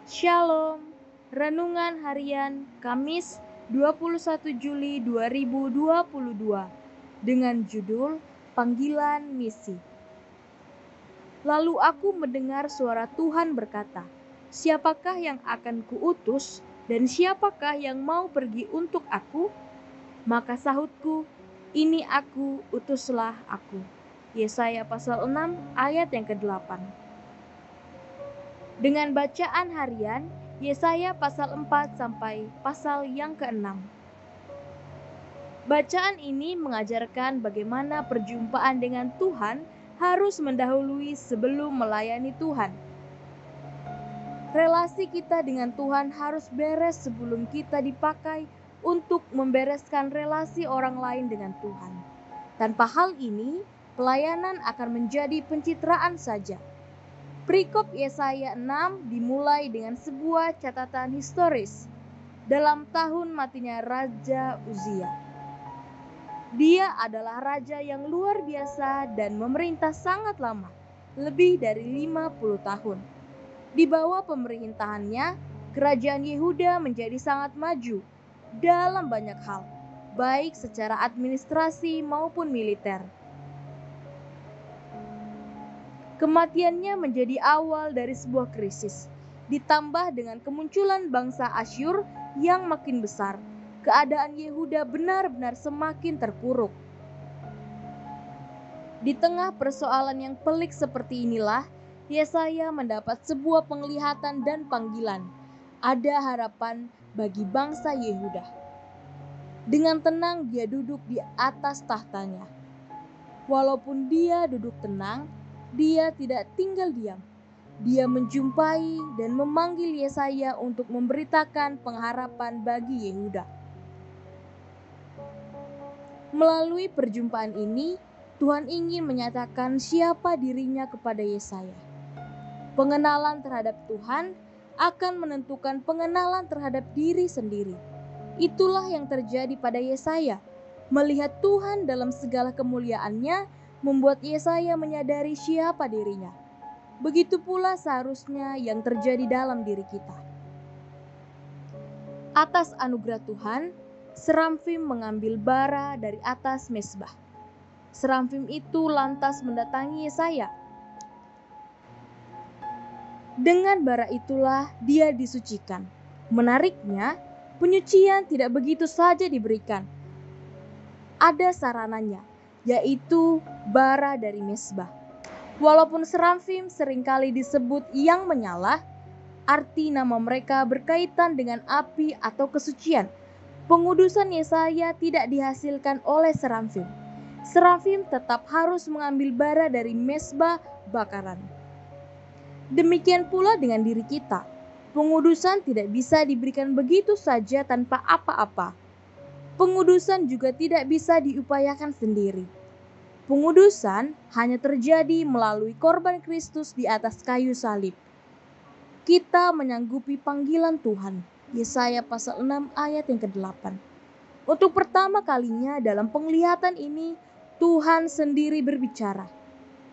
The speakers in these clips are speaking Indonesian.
Shalom, Renungan Harian Kamis 21 Juli 2022 dengan judul Panggilan Misi. Lalu aku mendengar suara Tuhan berkata, "Siapakah yang akan kuutus dan siapakah yang mau pergi untuk aku?" Maka sahutku, "Ini aku, utuslah aku." Yesaya pasal 6 ayat yang ke-8. Dengan bacaan harian Yesaya pasal 4 sampai pasal yang ke-6. Bacaan ini mengajarkan bagaimana perjumpaan dengan Tuhan harus mendahului sebelum melayani Tuhan. Relasi kita dengan Tuhan harus beres sebelum kita dipakai untuk membereskan relasi orang lain dengan Tuhan. Tanpa hal ini, pelayanan akan menjadi pencitraan saja. Perikop Yesaya 6 dimulai dengan sebuah catatan historis dalam tahun matinya Raja Uzia. Dia adalah raja yang luar biasa dan memerintah sangat lama, lebih dari 50 tahun. Di bawah pemerintahannya, kerajaan Yehuda menjadi sangat maju dalam banyak hal, baik secara administrasi maupun militer. Kematiannya menjadi awal dari sebuah krisis, ditambah dengan kemunculan bangsa Asyur yang makin besar. Keadaan Yehuda benar-benar semakin terpuruk. Di tengah persoalan yang pelik seperti inilah, Yesaya mendapat sebuah penglihatan dan panggilan. Ada harapan bagi bangsa Yehuda. Dengan tenang dia duduk di atas tahtanya. Walaupun dia duduk tenang, dia tidak tinggal diam. Dia menjumpai dan memanggil Yesaya untuk memberitakan pengharapan bagi Yehuda. Melalui perjumpaan ini, Tuhan ingin menyatakan siapa dirinya kepada Yesaya. Pengenalan terhadap Tuhan akan menentukan pengenalan terhadap diri sendiri. Itulah yang terjadi pada Yesaya. Melihat Tuhan dalam segala kemuliaannya membuat Yesaya menyadari siapa dirinya. Begitu pula seharusnya yang terjadi dalam diri kita. Atas anugerah Tuhan, Serafim mengambil bara dari atas mezbah. Serafim itu lantas mendatangi Yesaya. Dengan bara itulah dia disucikan. Menariknya, penyucian tidak begitu saja diberikan. Ada sarananya, yaitu bara dari mezbah. Walaupun serafim seringkali disebut yang menyala, arti nama mereka berkaitan dengan api atau kesucian. Pengudusan Yesaya tidak dihasilkan oleh serafim. Serafim tetap harus mengambil bara dari mezbah bakaran. Demikian pula dengan diri kita. Pengudusan tidak bisa diberikan begitu saja tanpa apa-apa. Pengudusan juga tidak bisa diupayakan sendiri. Pengudusan hanya terjadi melalui korban Kristus di atas kayu salib. Kita menyanggupi panggilan Tuhan. Yesaya pasal 6 ayat yang ke-8. Untuk pertama kalinya dalam penglihatan ini, Tuhan sendiri berbicara.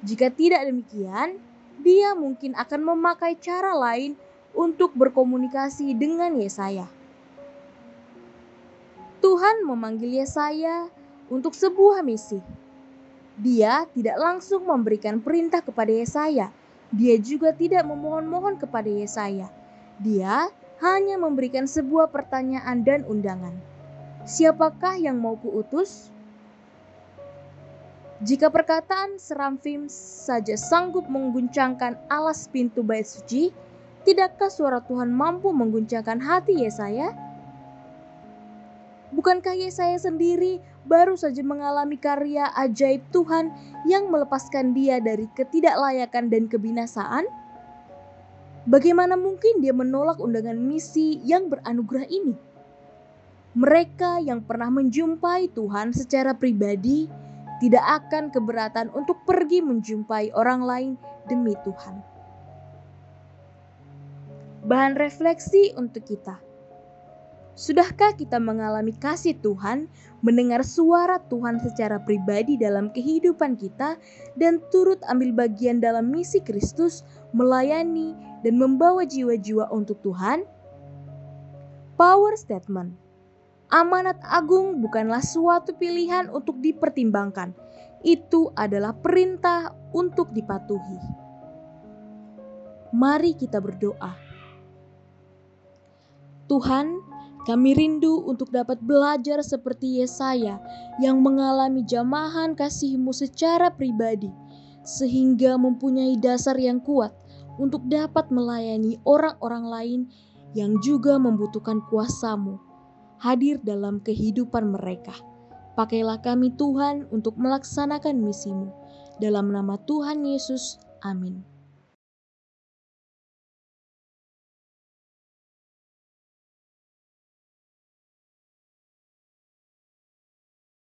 Jika tidak demikian, Dia mungkin akan memakai cara lain untuk berkomunikasi dengan Yesaya. Tuhan memanggil Yesaya untuk sebuah misi. Dia tidak langsung memberikan perintah kepada Yesaya. Dia juga tidak memohon-mohon kepada Yesaya. Dia hanya memberikan sebuah pertanyaan dan undangan. Siapakah yang mau kuutus? Jika perkataan serafim saja sanggup mengguncangkan alas pintu bait suci, tidakkah suara Tuhan mampu mengguncangkan hati Yesaya? Bukankah Yesaya sendiri baru saja mengalami karya ajaib Tuhan yang melepaskan dia dari ketidaklayakan dan kebinasaan? Bagaimana mungkin dia menolak undangan misi yang beranugerah ini? Mereka yang pernah menjumpai Tuhan secara pribadi tidak akan keberatan untuk pergi menjumpai orang lain demi Tuhan. Bahan refleksi untuk kita. Sudahkah kita mengalami kasih Tuhan, mendengar suara Tuhan secara pribadi dalam kehidupan kita, dan turut ambil bagian dalam misi Kristus, melayani dan membawa jiwa-jiwa untuk Tuhan? Power statement. Amanat agung bukanlah suatu pilihan untuk dipertimbangkan. Itu adalah perintah untuk dipatuhi. Mari kita berdoa. Tuhan, kami rindu untuk dapat belajar seperti Yesaya yang mengalami jamahan kasih-Mu secara pribadi, sehingga mempunyai dasar yang kuat untuk dapat melayani orang-orang lain yang juga membutuhkan kuasa-Mu hadir dalam kehidupan mereka. Pakailah kami Tuhan untuk melaksanakan misi-Mu. Dalam nama Tuhan Yesus, amin.